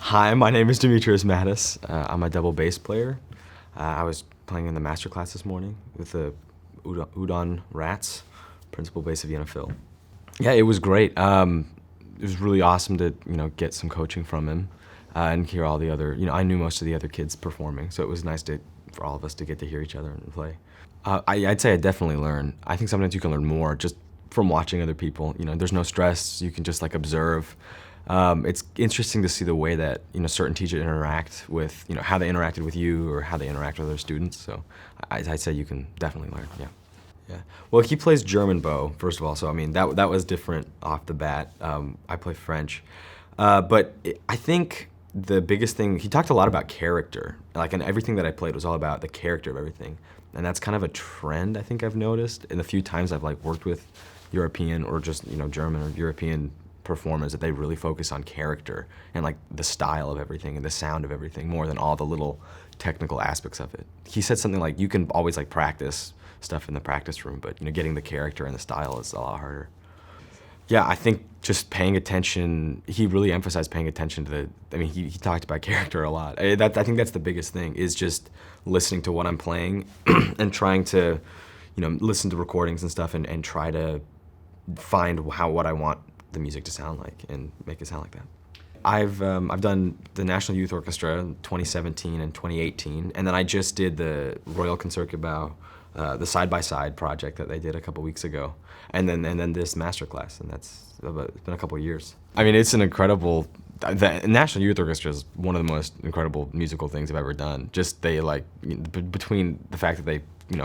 Hi, my name is Dimitrios Mattas. I'm a double bass player. I was playing in the master class this morning with the Udon Rats, principal bass of Vienna Phil. Yeah, it was great. It was really awesome to get some coaching from him and hear all the other. I knew most of the other kids performing, so it was nice for all of us to get to hear each other and play. I'd say I definitely learn. I think sometimes you can learn more just from watching other people. There's no stress. You can just observe. It's interesting to see the way that certain teachers interact with how they interacted with you or how they interact with other students. So I'd say you can definitely learn. Yeah. Yeah. Well, he plays German bow, first of all, so I mean that was different off the bat. I play French, but I think the biggest thing, he talked a lot about character, and everything that I played was all about the character of everything, and that's kind of a trend I think I've noticed in the few times I've worked with European or just German or European performers, that they really focus on character and the style of everything and the sound of everything more than all the little technical aspects of it. He said something like, you can always practice stuff in the practice room, but getting the character and the style is a lot harder. Yeah, I think just paying attention, he really emphasized paying attention to he talked about character a lot. I think that's the biggest thing, is just listening to what I'm playing and trying to listen to recordings and stuff and try to find what I want the music to sound like and make it sound like that. I've done the National Youth Orchestra in 2017 and 2018, and then I just did the Royal Concertgebouw, the side-by-side project that they did a couple weeks ago, and then this master class, and it's been a couple of years. I mean, it's an incredible. The National Youth Orchestra is one of the most incredible musical things I've ever done. Just between the fact that they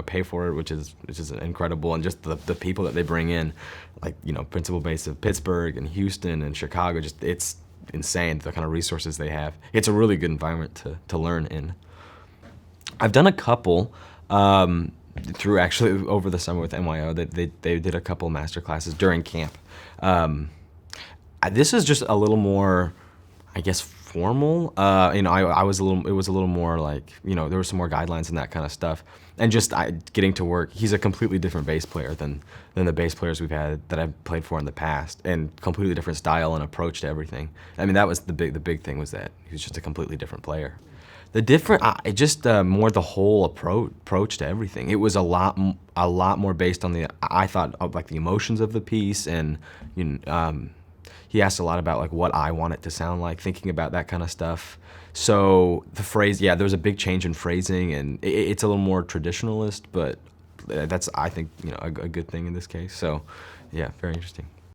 pay for it, which is incredible, and just the people that they bring in, principal bass of Pittsburgh and Houston and Chicago. Just it's insane the kind of resources they have. It's a really good environment to learn in. I've done a couple through actually over the summer with NYO. They did a couple master classes during camp. This is just a little more, I guess, formal. I was it was a little more there were some more guidelines and that kind of stuff. And just getting to work, he's a completely different bass player than the bass players we've had that I've played for in the past, and completely different style and approach to everything. I mean, that was the big thing, was that he was just a completely different player. The different, more the whole approach to everything. It was a lot more based on I thought of the emotions of the piece, and he asked a lot about what I want it to sound like, thinking about that kind of stuff. So the phrase, there was a big change in phrasing, and it's a little more traditionalist, but that's, I think, a good thing in this case. So yeah, very interesting.